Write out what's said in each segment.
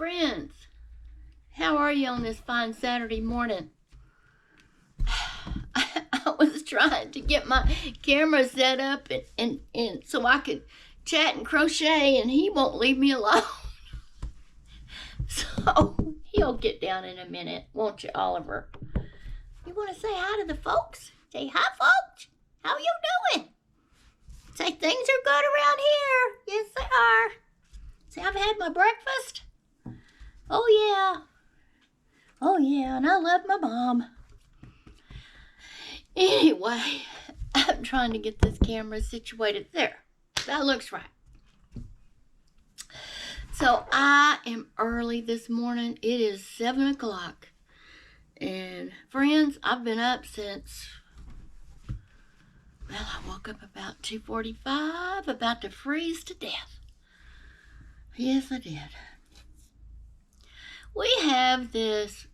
friends. How are you on this fine Saturday morning? I was trying to get my camera set up and so I could chat and crochet, and he won't leave me alone. So he'll get down in a minute, won't you, Oliver? You want to say hi to the folks? Say hi, folks. How you doing? Say things are good around here. Yes, they are. Say I've had my breakfast. Oh yeah. Oh yeah, and I love my mom. Anyway, I'm trying to get this camera situated. There, that looks right. So I am early this morning. It is 7 o'clock. And friends, I've been up since, well, I woke up about 2:45, about to freeze to death. Yes, I did. We have this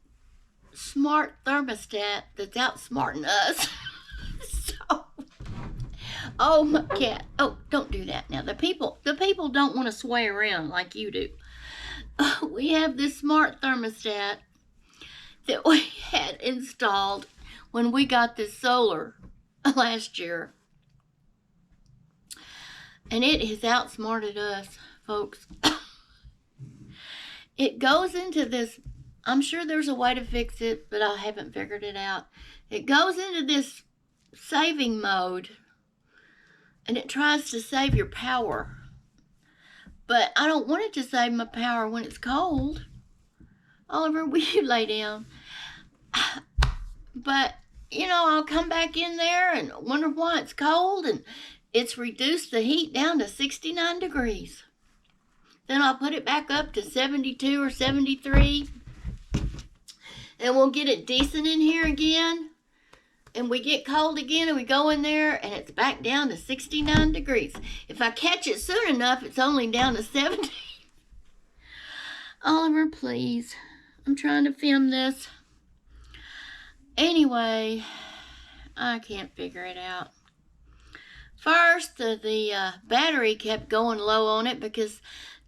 smart thermostat that's outsmarting us. So, oh, my cat. Oh, don't do that now. The people don't want to sway around like you do. We have this smart thermostat that we had installed when we got this solar last year. And it has outsmarted us, folks. It goes into this, I'm sure there's a way to fix it, but I haven't figured it out. It goes into this saving mode, and it tries to save your power. But I don't want it to save my power when it's cold. Oliver, will you lay down? But, you know, I'll come back in there and wonder why it's cold, and it's reduced the heat down to 69 degrees. Then I'll put it back up to 72 or 73. And we'll get it decent in here again. And we get cold again and we go in there and it's back down to 69 degrees. If I catch it soon enough, it's only down to 70. Oliver, please. I'm trying to film this. Anyway, I can't figure it out. First, the battery kept going low on it because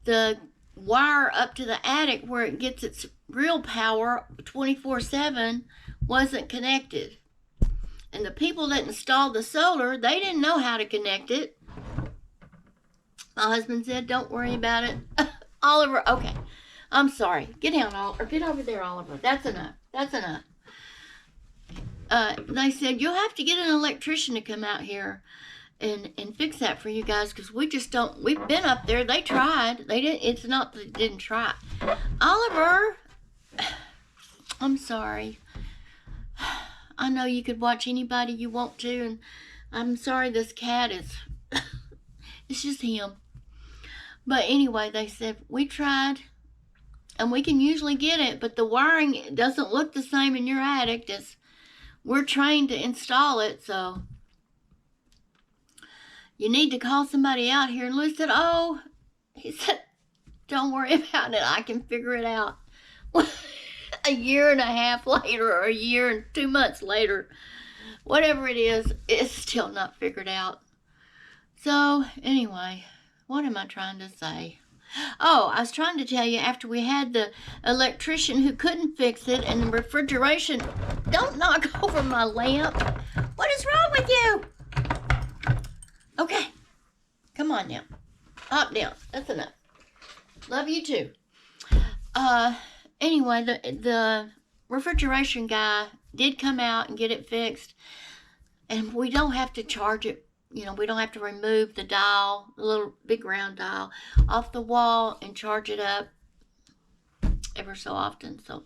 the wire up to the attic where it gets its real power 24/7 wasn't connected. And the people that installed the solar, they didn't know how to connect it. My husband said, don't worry about it. Oliver, okay. I'm sorry. Get down, Oliver. Get over there, Oliver. That's enough. That's enough. They said, you'll have to get an electrician to come out here and fix that for you guys, because we just don't, we've been up there, they tried, they didn't, it's not that they didn't try. Oliver, I'm sorry. I know you could watch anybody you want to, and I'm sorry this cat is, it's just him. But anyway, they said, we tried, and we can usually get it, but the wiring doesn't look the same in your attic as we're trained to install it, so you need to call somebody out here. And Lou said, oh, he said, don't worry about it. I can figure it out. A year and a half later, or a year and 2 months later, whatever it is, it's still not figured out. So, anyway, what am I trying to say? Oh, I was trying to tell you, after we had the electrician who couldn't fix it, and the refrigeration, don't knock over my lamp. What is wrong with you? Okay, come on now. Hop down. That's enough. Love you too. Anyway, the refrigeration guy did come out and get it fixed. And we don't have to charge it. You know, we don't have to remove the dial, the little big round dial, off the wall and charge it up ever so often. So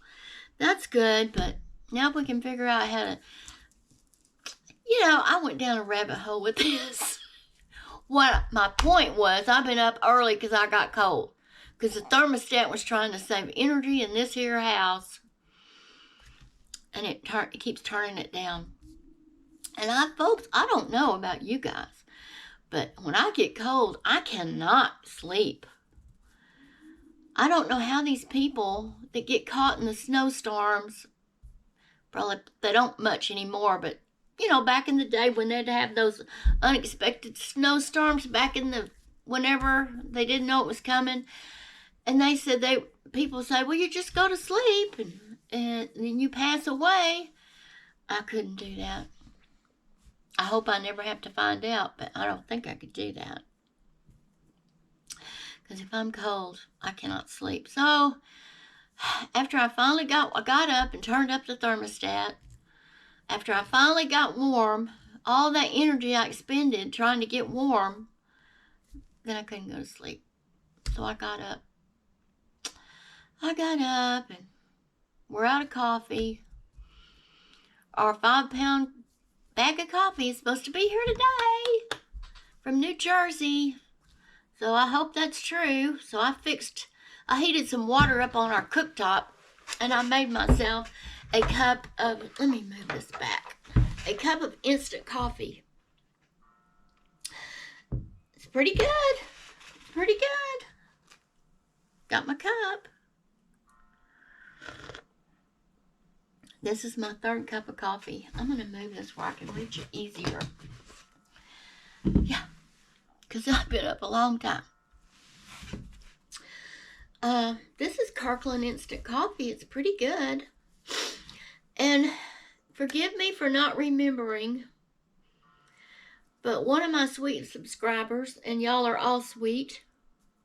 that's good. But now we can figure out how to, you know, I went down a rabbit hole with this. What my point was, I've been up early because I got cold. Because the thermostat was trying to save energy in this here house. And it keeps turning it down. And folks, I don't know about you guys, but when I get cold, I cannot sleep. I don't know how these people that get caught in the snowstorms, probably they don't much anymore, but you know, back in the day when they'd have those unexpected snowstorms back in the, whenever they didn't know it was coming, And they said people say, well, you just go to sleep and then you pass away. I couldn't do that. I hope I never have to find out, but I don't think I could do that. Because if I'm cold, I cannot sleep. So after I finally got up and turned up the thermostat, after I finally got warm, all that energy I expended trying to get warm, then I couldn't go to sleep. So I got up. And we're out of coffee. Our 5-pound bag of coffee is supposed to be here today from New Jersey. So I hope that's true. So I heated some water up on our cooktop, and I made myself a cup of, let me move this back, a cup of instant coffee. It's pretty good. Pretty good. Got my cup. This is my 3rd cup of coffee. I'm going to move this where I can reach it easier. Yeah, because I've been up a long time. This is Kirkland Instant Coffee. It's pretty good. And forgive me for not remembering, but one of my sweet subscribers, and y'all are all sweet,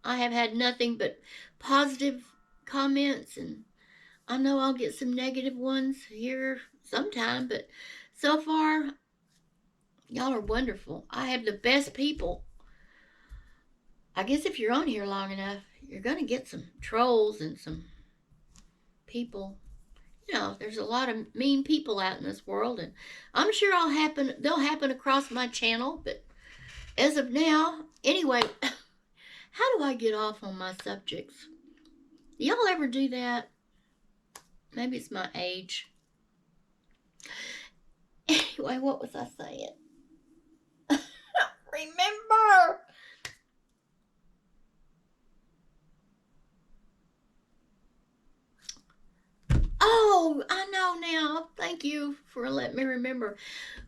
I have had nothing but positive comments, and I know I'll get some negative ones here sometime, but so far, y'all are wonderful. I have the best people. I guess if you're on here long enough, you're going to get some trolls and some people. You know, there's a lot of mean people out in this world, and I'm sure they'll happen across my channel, but as of now, anyway, how do I get off on my subjects? Do y'all ever do that? Maybe it's my age. Anyway, what was I saying? Remember. Oh, I know now. Thank you for letting me remember.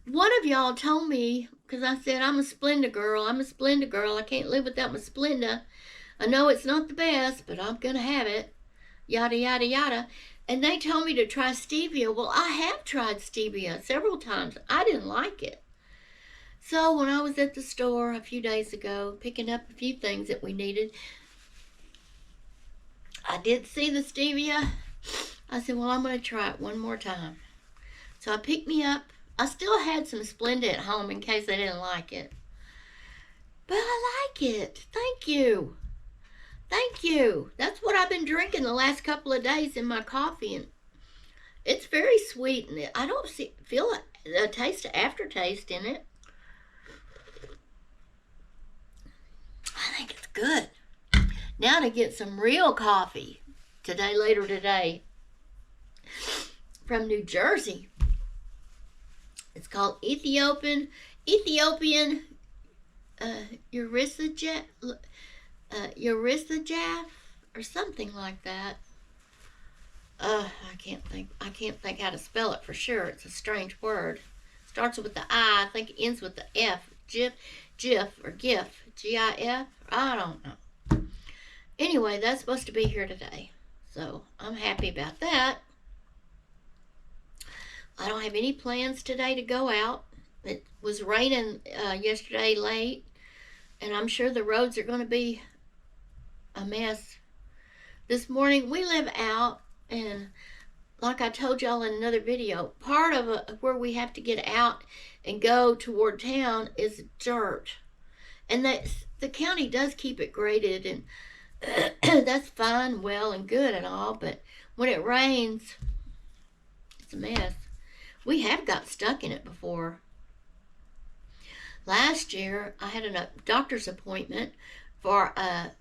One of y'all told me, because I said, I'm a Splenda girl. I can't live without my Splenda. I know it's not the best, but I'm going to have it. Yada, yada, yada. And they told me to try stevia. Well, I have tried stevia several times. I didn't like it. So when I was at the store a few days ago, picking up a few things that we needed, I did see the stevia. I said, well, I'm going to try it one more time. So I picked me up. I still had some Splenda at home in case I didn't like it. But I like it. Thank you. Thank you. That's what I've been drinking the last couple of days in my coffee. And it's very sweet. And I don't feel a taste of aftertaste in it. I think it's good. Now to get some real coffee. Later today. From New Jersey. It's called Ethiopian Eurysajaf or something like that. I can't think how to spell it for sure. It's a strange word. Starts with the I think it ends with the F. GIF or GIF. GIF. I don't know. Anyway, that's supposed to be here today. So I'm happy about that. I don't have any plans today to go out. It was raining yesterday late, and I'm sure the roads are going to be a mess. This morning we live out, and like I told y'all in another video, part of where we have to get out and go toward town is dirt. And the county does keep it graded, and that's fine, well, and good and all, but when it rains, it's a mess. We have got stuck in it before. Last year, I had a doctor's appointment for a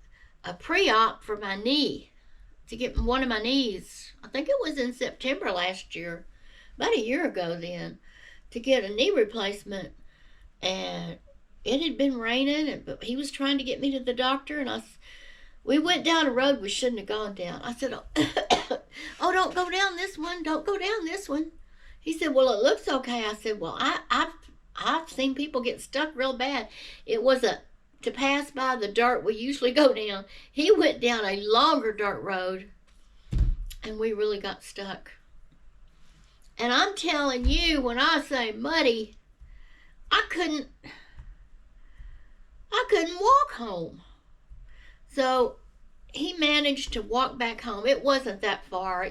pre-op for my knee, to get one of my knees. I think it was in September last year, about a year ago then, to get a knee replacement. And it had been raining, but he was trying to get me to the doctor, and we went down a road we shouldn't have gone down. I said, oh, don't go down this one. Don't go down this one. He said, well, it looks okay. I said, well, I've seen people get stuck real bad. It was a to pass by the dirt we usually go down. He went down a longer dirt road, and we really got stuck. And I'm telling you, when I say muddy, I couldn't walk home. So he managed to walk back home. It wasn't that far.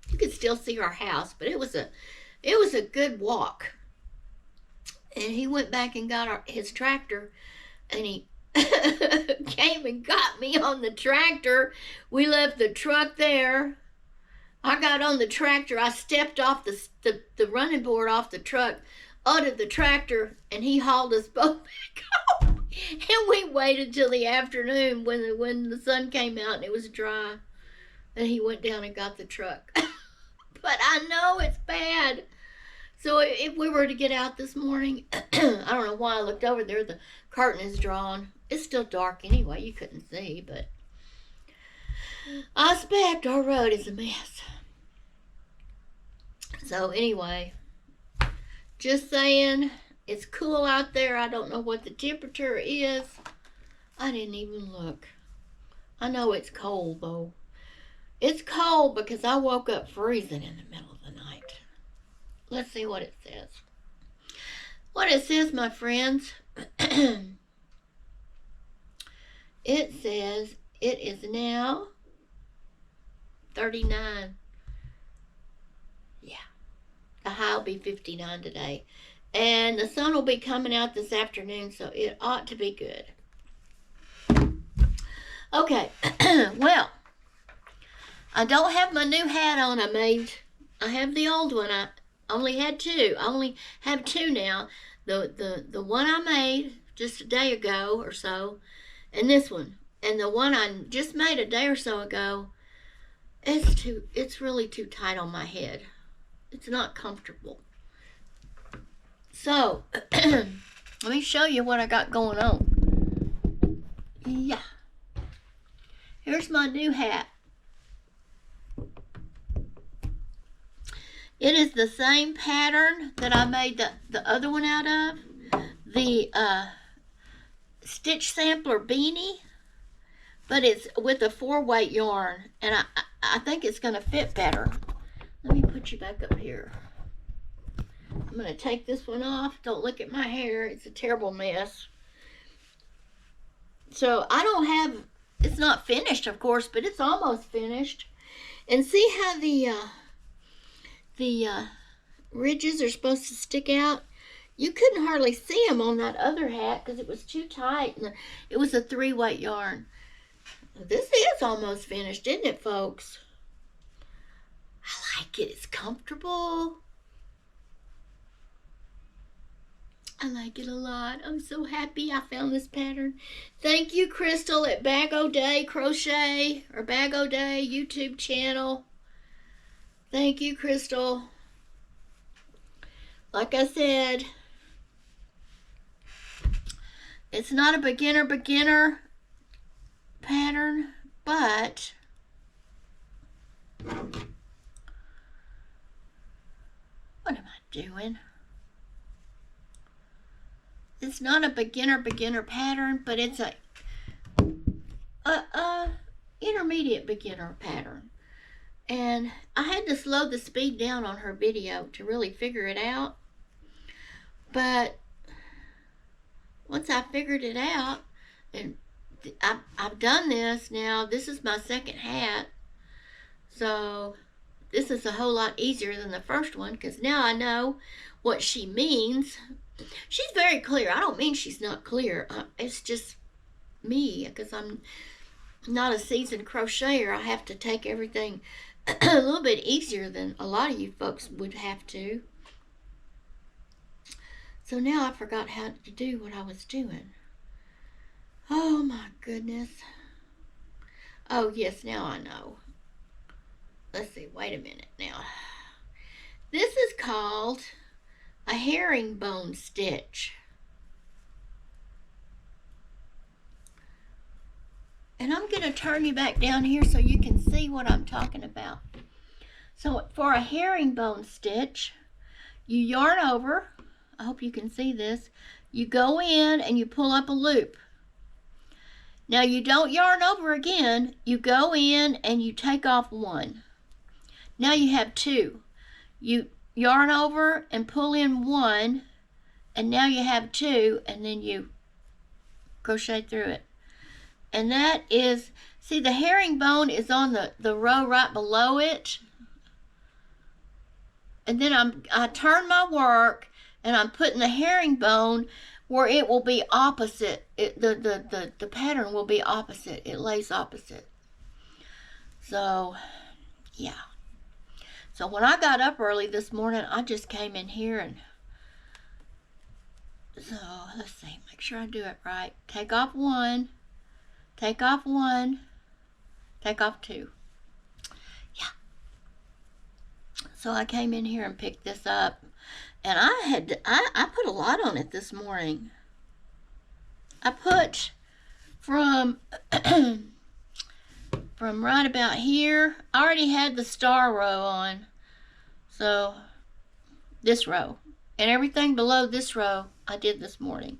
You could still see our house, but it was a good walk. And he went back and got his tractor, and he came and got me on the tractor. We left the truck there. I got on the tractor. I stepped off the running board off the truck onto the tractor, and he hauled us both back home. And we waited till the afternoon when the sun came out and it was dry. And he went down and got the truck. But I know it's bad. So if we were to get out this morning, I don't know why I looked over there. The curtain is drawn. It's still dark anyway. You couldn't see, but I suspect our road is a mess. So anyway, just saying, it's cool out there. I don't know what the temperature is. I didn't even look. I know it's cold though. It's cold because I woke up freezing in the middle of the night. Let's see what it says. What it says, my friends, it says it is now 39. Yeah. The high will be 59 today. And the sun will be coming out this afternoon, so it ought to be good. Okay. Well, I don't have my new hat on I made. I have the old one. I only had two. I only have two now. The one I made just a day ago or so, and this one. And the one I just made a day or so ago, it's really too tight on my head. It's not comfortable. So, let me show you what I got going on. Yeah. Here's my new hat. It is the same pattern that I made the other one out of. The Stitch Sampler Beanie. But it's with a 4-weight yarn. And I think it's going to fit better. Let me put you back up here. I'm going to take this one off. Don't look at my hair. It's a terrible mess. So I don't have... It's not finished, of course, but it's almost finished. And see how the ridges are supposed to stick out? You couldn't hardly see them on that other hat because it was too tight. And it was a 3-weight yarn. This is almost finished, isn't it, folks? I like it. It's comfortable. I like it a lot. I'm so happy I found this pattern. Thank you, Crystal, at Bag O' Day Crochet or Bag O' Day YouTube channel. Thank you, Crystal. Like I said, it's not a beginner pattern, but what am I doing? It's not a beginner pattern, but it's a intermediate beginner pattern. And I had to slow the speed down on her video to really figure it out. But once I figured it out, and I've done this now, this is my second hat. So this is a whole lot easier than the first one because now I know what she means. She's very clear. I don't mean she's not clear. It's just me because I'm not a seasoned crocheter. I have to take everything a little bit easier than a lot of you folks would have to. So now I forgot how to do what I was doing. Oh my goodness. Oh yes, now I know. Let's see, wait a minute now. This is called a herringbone stitch. And I'm going to turn you back down here so you can see what I'm talking about. So for a herringbone stitch, you yarn over I hope you can see this. You go in and you pull up a loop. Now you don't yarn over again. You go in and you take off one. Now you have two. You yarn over and pull in one, and now you have two, and then you crochet through it. And that is, see, the herringbone is on the row right below it. And then I turn my work and I'm putting the herringbone where it will be opposite. The pattern will be opposite. It lays opposite. So, yeah. So when I got up early this morning, I just came in here and, so let's see, make sure I do it right. Take off one, take off one, take off two. Yeah. So I came in here and picked this up, and I put a lot on it this morning. I put from from right about here. I already had the star row on, so this row and everything below this row I did this morning.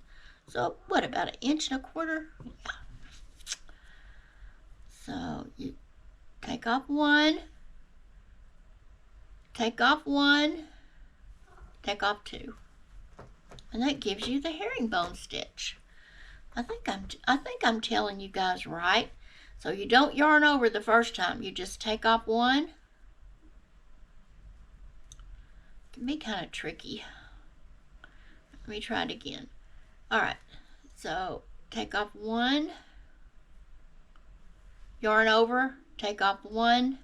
So what, about 1.25 inches? Yeah. So you take off one, take off one, take off two, and that gives you the herringbone stitch. I think I'm telling you guys right. So you don't yarn over the first time. You just take off one. It can be kind of tricky. Let me try it again. All right. So take off one. Yarn over, take off one.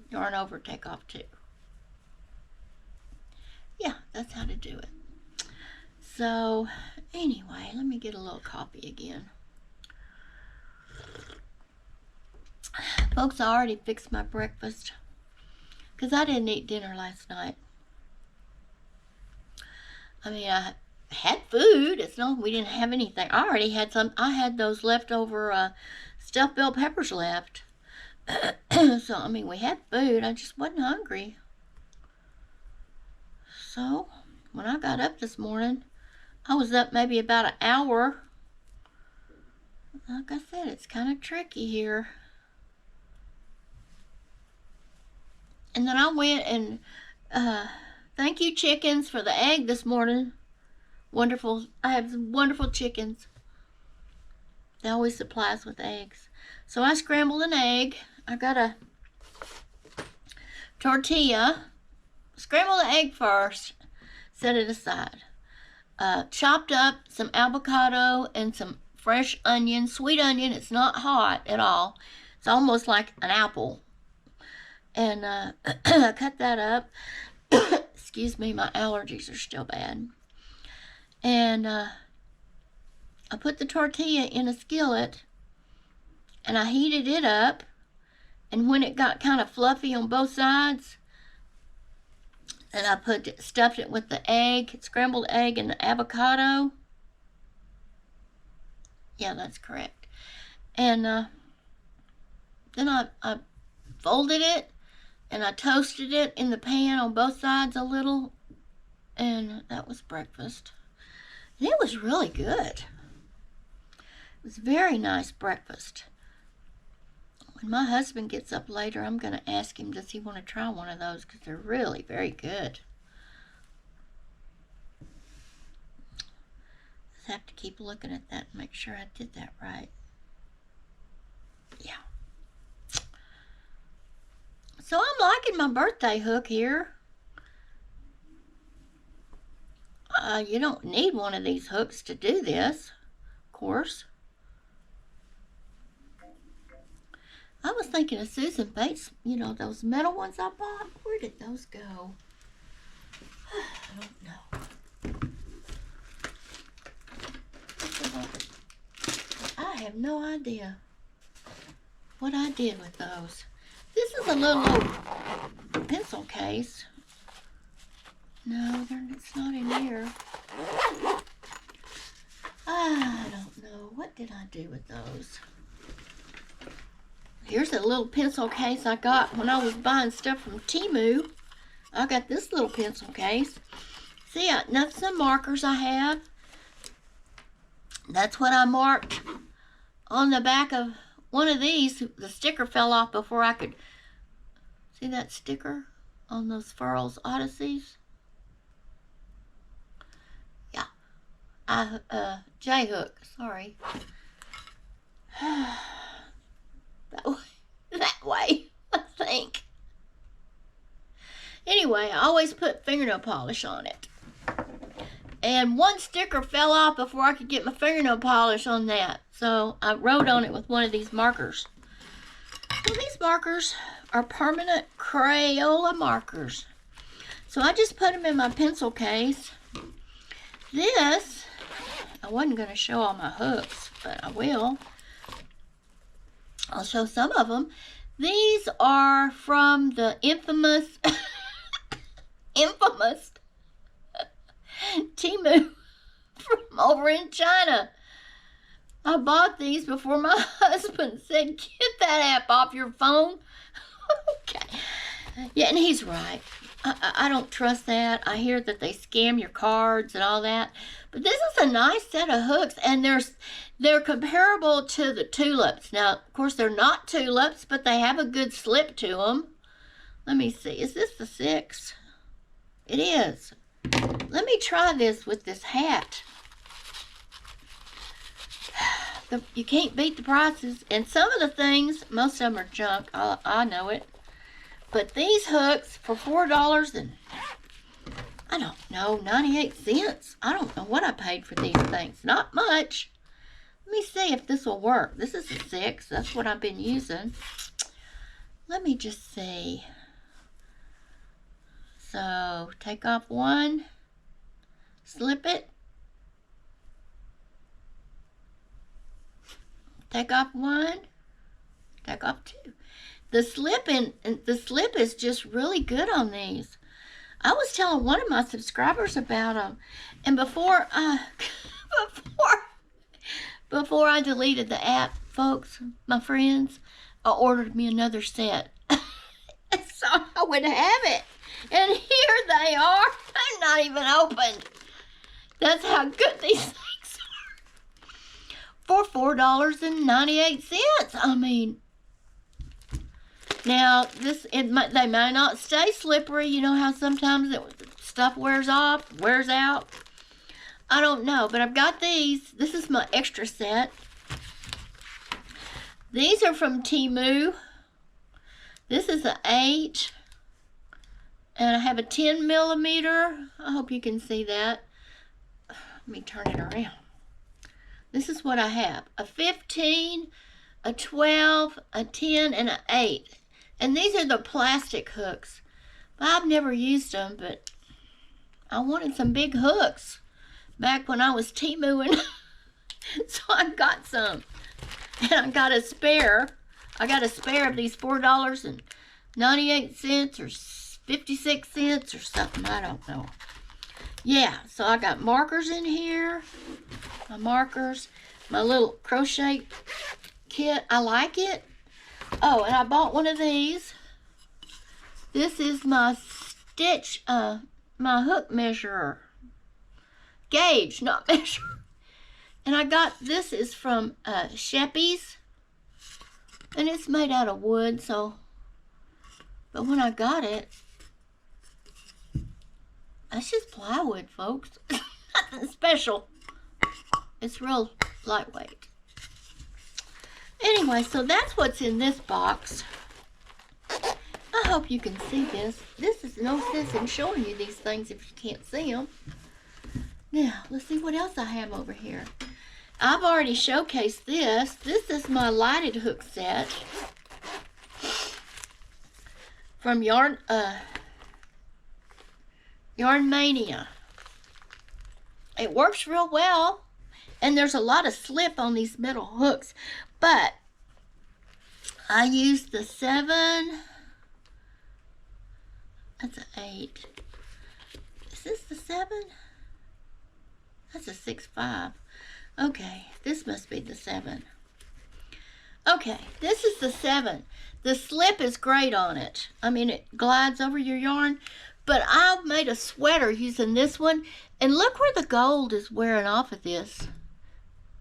Yarn over, take off two. Yeah, that's how to do it. So anyway, let me get a little copy again. Folks, I already fixed my breakfast because I didn't eat dinner last night. I mean, I had food. It's not we didn't have anything. I already had some. I had those leftover stuffed bell peppers left. So, I mean, we had food. I just wasn't hungry. So, when I got up this morning, I was up maybe about an hour. Like I said, it's kind of tricky here. And then I went and, thank you chickens for the egg this morning. Wonderful. I have some wonderful chickens. They always supply us with eggs. So I scrambled an egg. I got a tortilla. Scramble the egg first. Set it aside. Chopped up some avocado and some fresh onion. Sweet onion. It's not hot at all. It's almost like an apple. And I cut that up. Excuse me, my allergies are still bad. And I put the tortilla in a skillet, and I heated it up. And when it got kind of fluffy on both sides, and I stuffed it with the egg, scrambled egg, and the avocado. Yeah, that's correct. And then I folded it. And I toasted it in the pan on both sides a little. And that was breakfast. And it was really good. It was very nice breakfast. When my husband gets up later, I'm going to ask him, does he want to try one of those? Because they're really very good. Just have to keep looking at that and make sure I did that right. Yeah. So I'm liking my birthday hook here. You don't need one of these hooks to do this, of course. I was thinking of Susan Bates, you know, those metal ones I bought. Where did those go? I don't know. I have no idea what I did with those. This is a little pencil case. No, it's not in here. I don't know. What did I do with those? Here's a little pencil case I got when I was buying stuff from Temu. I got this little pencil case. See, that's some markers I have. That's what I marked on the back of one of these. The sticker fell off before I could see that sticker on those Furls Odysseys. Yeah, J-hook, sorry. that way, I think. Anyway, I always put fingernail polish on it. And one sticker fell off before I could get my fingernail polish on that. So I wrote on it with one of these markers. So these markers are permanent Crayola markers. So I just put them in my pencil case. This, I wasn't going to show all my hooks, but I will. I'll show some of them. These are from the infamous Temu from over in China. I bought these before my husband said, get that app off your phone. Okay. Yeah, and he's right. I don't trust that. I hear that they scam your cards and all that. But this is a nice set of hooks, and they're comparable to the tulips. Now, of course, they're not tulips, but they have a good slip to them. Let me see. Is this the 6? It is. Let me try this with this hat. You can't beat the prices. And some of the things, most of them are junk. I know it. But these hooks for $4 and, I don't know, 98 cents. I don't know what I paid for these things. Not much. Let me see if this will work. This is a 6. That's what I've been using. Let me just see. So, take off one. Slip it. Take off one. Take off 2. The slip is just really good on these. I was telling one of my subscribers about them, and before I deleted the app, folks, my friends, I ordered me another set, so I would have it. And here they are. They're not even opened. That's how good these things are. For $4.98. I mean. Now, they may not stay slippery. You know how sometimes stuff wears off, wears out. I don't know, but I've got these. This is my extra set. These are from Temu. This is an 8. And I have a 10 millimeter. I hope you can see that. Let me turn it around. This is what I have. A 15, a 12, a 10, and an 8. And these are the plastic hooks. I've never used them, but I wanted some big hooks back when I was Temuing. So I got some. And I got a spare. I got a spare of these $4.98 or 56 cents or something. I don't know. Yeah, so I got markers in here. My markers. My little crochet kit. I like it. Oh, and I bought one of these. This is my stitch, my hook measurer. Gauge, not measure. And I got, this is from Sheppy's. And it's made out of wood, so. But when I got it, that's just plywood, folks. Nothing special. It's real lightweight. Anyway, so that's what's in this box. I hope you can see this. This is no sense in showing you these things if you can't see them. Now, let's see what else I have over here. I've already showcased this. This is my lighted hook set from Yarn Mania. It works real well, and there's a lot of slip on these metal hooks. But I used the 7. That's an 8. Is this the 7? That's a 6.5. Okay, this must be the 7. Okay, this is the 7. The slip is great on it. I mean, it glides over your yarn. But I made a sweater using this one, and look where the gold is wearing off of this.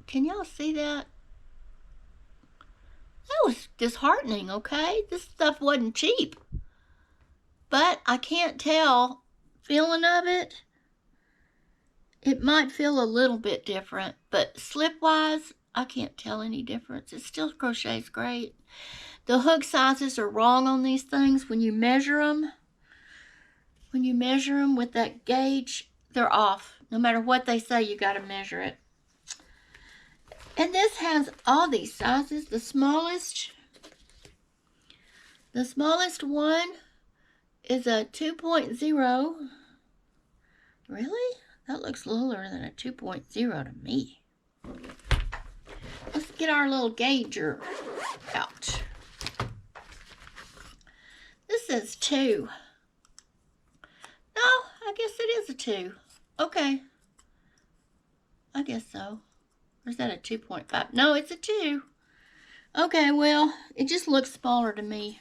Can y'all see that? That was disheartening, okay? This stuff wasn't cheap. But I can't tell feeling of it. It might feel a little bit different, but slip-wise, I can't tell any difference. It still crochets great. The hook sizes are wrong on these things when you measure them. When you measure them with that gauge, they're off. No matter what they say, you got to measure it. And this has all these sizes. The smallest one is a 2.0. Really? That looks littler than a 2.0 to me. Let's get our little gauger out. This is 2. No, I guess it is a 2. Okay. I guess so. Or is that a 2.5? No, it's a 2. Okay, well, it just looks smaller to me.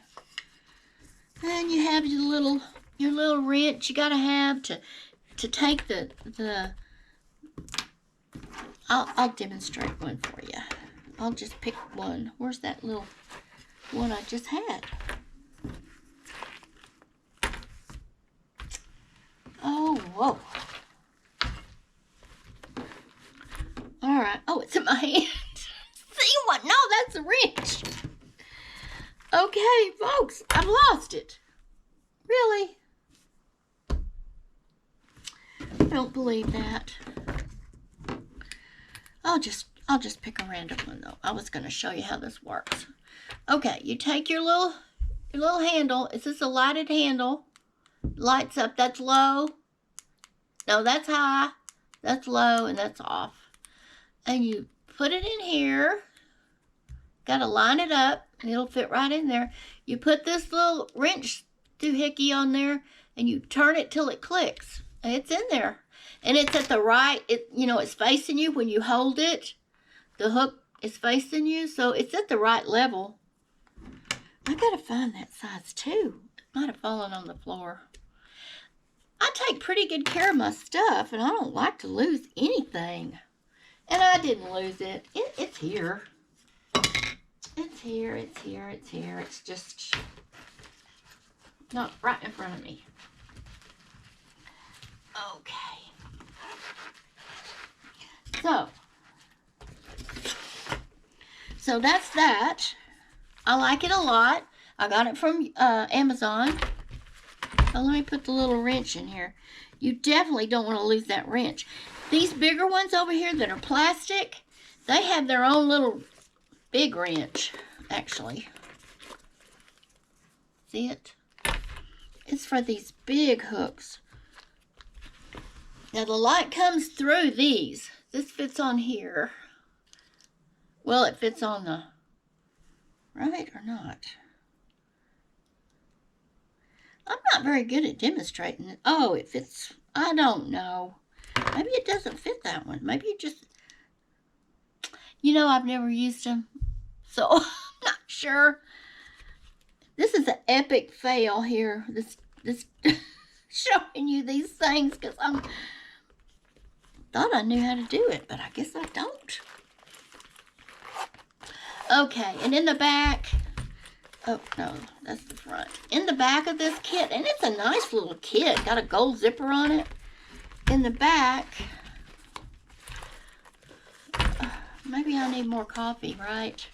And you have your little wrench you gotta have to take the I'll demonstrate one for you. I'll just pick one. Where's that little one I just had? Oh, whoa. All right. Oh, it's in my hand. See what? No, that's a wrench. Okay, folks, I've lost it. Really? I don't believe that. I'll just pick a random one though. I was going to show you how this works. Okay, you take your little handle. Is this a lighted handle? Lights up. That's low. No, that's high. That's low, and that's off. And you put it in here. Got to line it up, and it'll fit right in there. You put this little wrench doohickey on there, and you turn it till it clicks. And it's in there. And it's at the right, it's facing you when you hold it. The hook is facing you, so it's at the right level. I got to find that size too. It might have fallen on the floor. I take pretty good care of my stuff, and I don't like to lose anything. And I didn't lose it. It's here. It's here, it's here, it's here. It's just not right in front of me. Okay. So that's that. I like it a lot. I got it from Amazon. So let me put the little wrench in here. You definitely don't want to lose that wrench. These bigger ones over here that are plastic, they have their own little big wrench, actually. See it? It's for these big hooks. Now the light comes through these. This fits on here. Well, it fits on the right or not? I'm not very good at demonstrating it. Oh, it fits. I don't know. Maybe it doesn't fit that one. Maybe it just... I've never used them. So, I'm not sure. This is an epic fail here. This showing you these things because I thought I knew how to do it, but I guess I don't. Okay, and in the back... Oh, no, that's the front. In the back of this kit, and it's a nice little kit. Got a gold zipper on it. In the back, maybe I need more coffee, right?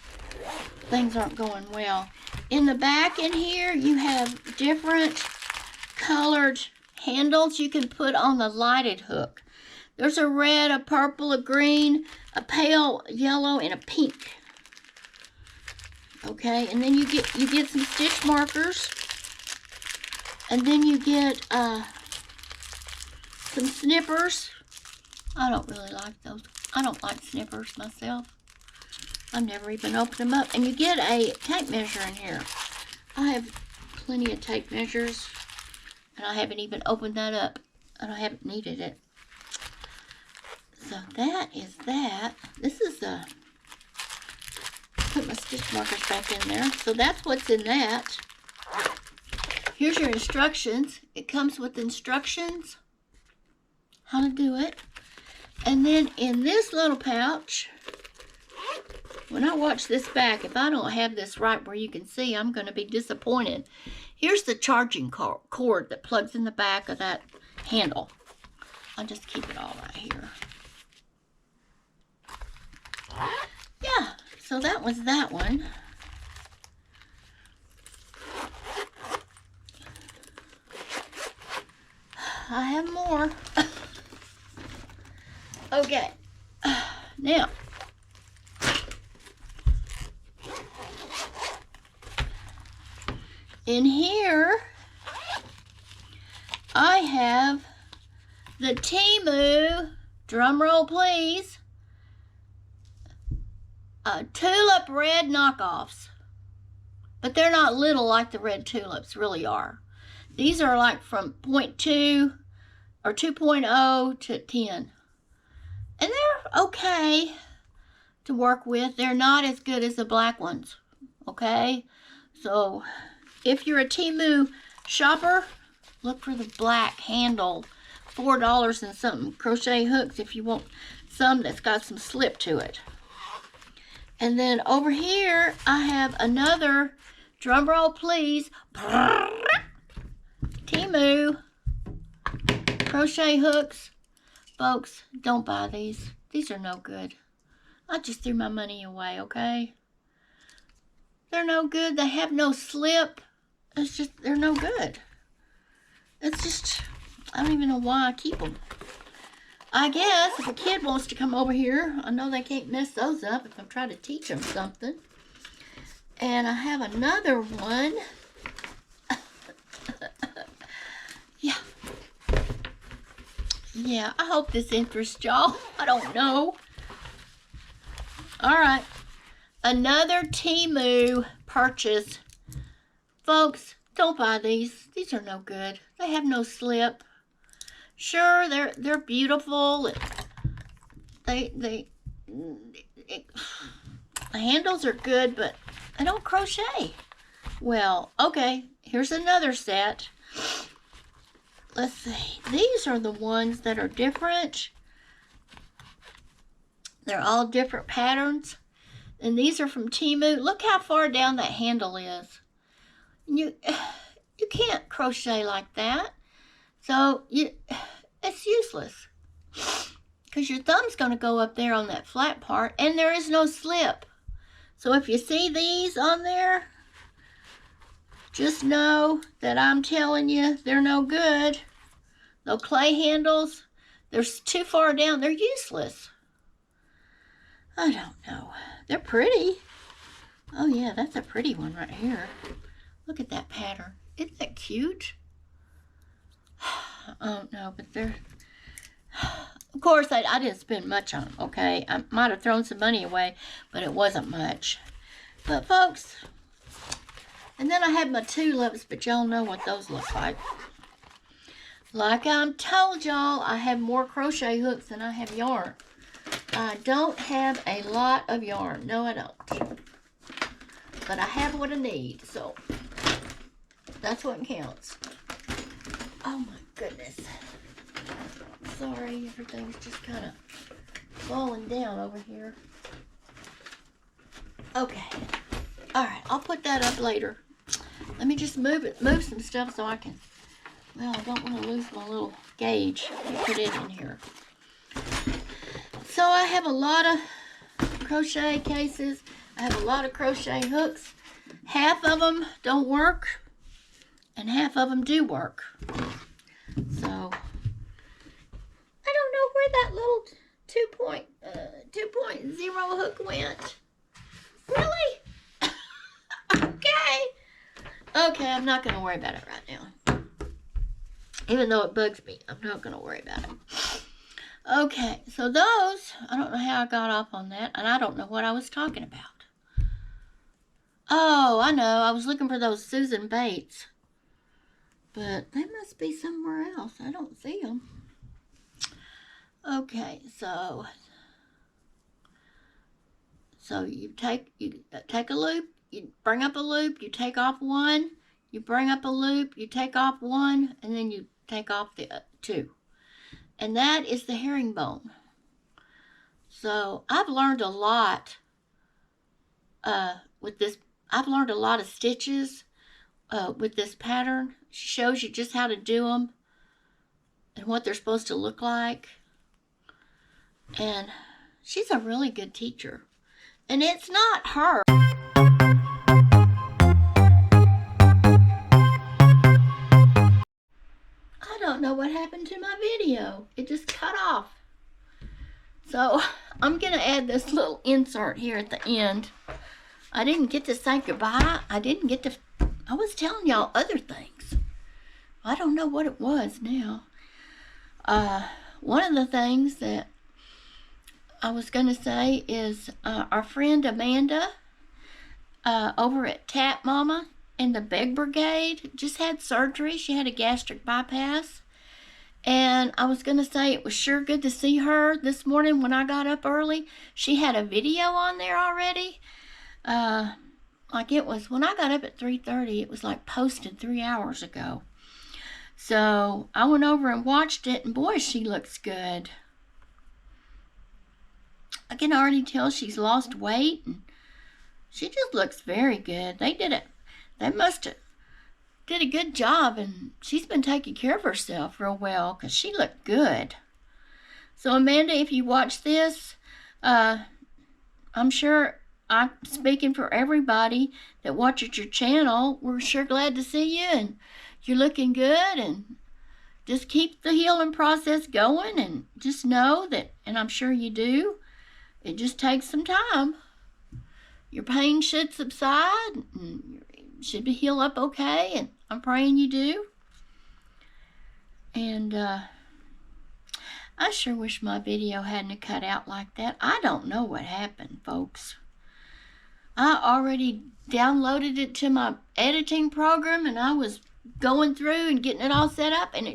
Things aren't going well. In the back in here, you have different colored handles you can put on the lighted hook. There's a red, a purple, a green, a pale yellow, and a pink. Okay, and then you get some stitch markers, and then you get some snippers. I don't really like those. I don't like snippers myself. I've never even opened them up. And you get a tape measure in here. I have plenty of tape measures, and I haven't even opened that up, and I haven't needed it. So that is that. This is a... Put my stitch markers back in there. So that's what's in that. Here's your instructions. It comes with instructions how to do it. And then in this little pouch, when I watch this back, if I don't have this right where you can see, I'm going to be disappointed. Here's the charging cord that plugs in the back of that handle. I'll just keep it all right here. Yeah, so that was that one. I have more. Okay, now, in here, I have the Temu, drum roll please, tulip red knockoffs. But they're not little like the red tulips really are. These are like from 0.2 or 2.0 to 10. And they're okay to work with. They're not as good as the black ones, okay? So if you're a Temu shopper, look for the black handle, $4 and something crochet hooks if you want some that's got some slip to it. And then over here, I have another, drum roll please, Temu crochet hooks. Folks, don't buy these. These are no good. I just threw my money away, okay? They're no good. They have no slip. It's just, they're no good. It's just, I don't even know why I keep them. I guess if a kid wants to come over here, I know they can't mess those up if I'm trying to teach them something. And I have another one. Yeah. Yeah, I hope this interests y'all. I don't know. All right. Another Temu purchase. Folks, don't buy these. These are no good. They have no slip. Sure, they're beautiful. The handles are good, but I don't crochet. Well, okay, here's another set. Let's see. These are the ones that are different. They're all different patterns. And these are from Temu. Look how far down that handle is. You can't crochet like that. So it's useless. Because your thumb's going to go up there on that flat part. And there is no slip. So if you see these on there, just know that I'm telling you they're no good. Those clay handles, they're too far down. They're useless. I don't know. They're pretty. Oh yeah, that's a pretty one right here. Look at that pattern. Isn't that cute? Oh no, but they're... Of course, I didn't spend much on them, okay? I might have thrown some money away, but it wasn't much. But folks, and then I had my tulips, but y'all know what those look like. Like I told y'all, I have more crochet hooks than I have yarn. I don't have a lot of yarn. No, I don't. But I have what I need, so that's what counts. Oh my goodness. Sorry, everything's just kind of falling down over here. Okay. Alright, I'll put that up later. Let me just move some stuff so I can... Well, I don't want to lose my little gauge. Let me put it in here. So I have a lot of crochet cases. I have a lot of crochet hooks. Half of them don't work, and half of them do work. So I don't know where that little 2.0 hook went. Really? Okay, I'm not going to worry about it right now. Even though it bugs me, I'm not going to worry about it. Okay, so those, I don't know how I got off on that, and I don't know what I was talking about. Oh, I know, I was looking for those Susan Bates. But they must be somewhere else. I don't see them. Okay, so you take a loop, you bring up a loop, you take off one, you bring up a loop, you take off one, and then you take off the two. And that is the herringbone. So I've learned a lot with this. I've learned a lot of stitches with this pattern. She shows you just how to do them and what they're supposed to look like. And she's a really good teacher. And it's not her. I don't know what happened to my video. It just cut off. So I'm going to add this little insert here at the end. I didn't get to say goodbye. I was telling y'all other things. I don't know what it was now. One of the things that I was going to say is our friend Amanda over at Tap Mama and the Beg Brigade just had surgery. She had a gastric bypass. And I was going to say it was sure good to see her this morning when I got up early. She had a video on there already. Like it was, when I got up at 3:30, it was like posted 3 hours ago. So I went over and watched it, and boy, she looks good. I can already tell she's lost weight, and she just looks very good. They must have did a good job, and she's been taking care of herself real well because she looked good. So Amanda, if you watch this, I'm sure I'm speaking for everybody that watches your channel. We're sure glad to see you, and you're looking good, and just keep the healing process going, and just know that, and I'm sure you do, it just takes some time. Your pain should subside, and you should be healed up okay, and I'm praying you do. And I sure wish my video hadn't cut out like that. I don't know what happened, folks. I already downloaded it to my editing program, and I was going through and getting it all set up, and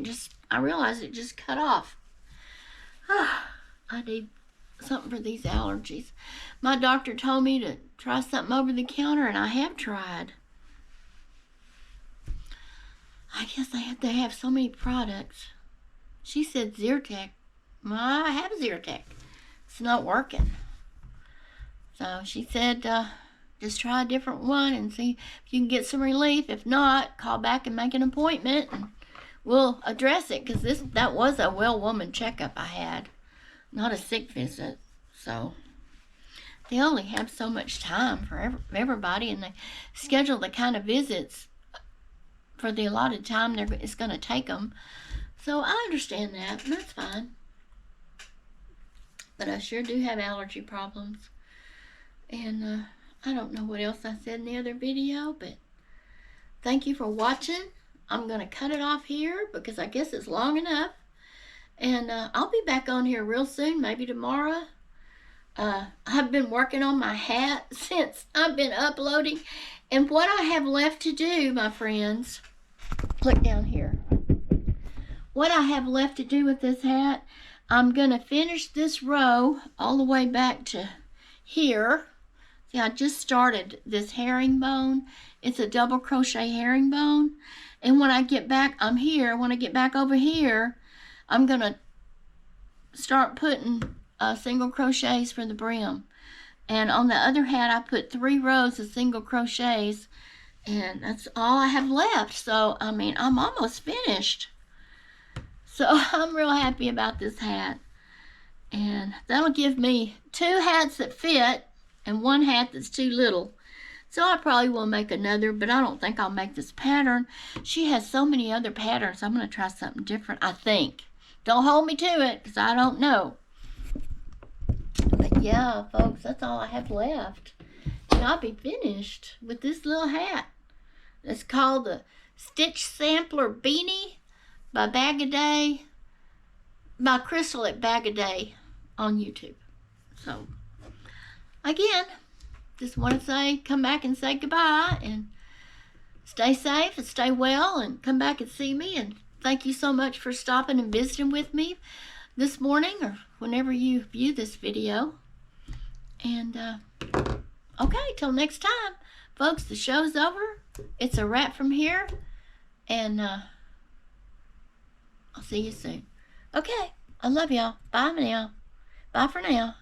I realized it just cut off. I need something for these allergies. My doctor told me to try something over the counter, and I have tried. I guess they have so many products. She said Zyrtec. Well, I have Zyrtec. It's not working. So she said, just try a different one and see if you can get some relief. If not, call back and make an appointment, and we'll address it, because that was a well woman checkup I had, not a sick visit. So they only have so much time for everybody, and they schedule the kind of visits for the allotted time it's going to take them. So I understand that, and that's fine. But I sure do have allergy problems. And I don't know what else I said in the other video, but thank you for watching. I'm going to cut it off here because I guess it's long enough. And I'll be back on here real soon, maybe tomorrow. I've been working on my hat since I've been uploading. And what I have left to do, my friends, look down here. What I have left to do with this hat, I'm going to finish this row all the way back to here. See, I just started this herringbone. It's a double crochet herringbone. And when I get back, when I get back over here, I'm going to start putting single crochets for the brim. And on the other hat, I put 3 rows of single crochets. And that's all I have left. So, I mean, I'm almost finished. So, I'm real happy about this hat. And that'll give me 2 hats that fit and 1 hat that's too little. So I probably will make another, but I don't think I'll make this pattern. She has so many other patterns. I'm going to try something different, I think. Don't hold me to it, because I don't know. But yeah, folks, that's all I have left. And I'll be finished with this little hat. It's called the Stitch Sampler Beanie by Bag a Day, by Crystal at Bag a Day on YouTube. So, again, just want to say, come back and say goodbye, and stay safe and stay well, and come back and see me. And thank you so much for stopping and visiting with me this morning, or whenever you view this video. And okay, till next time, folks, the show's over. it's a wrap from here, and I'll see you soon. Okay, I love y'all. Bye now. Bye for now.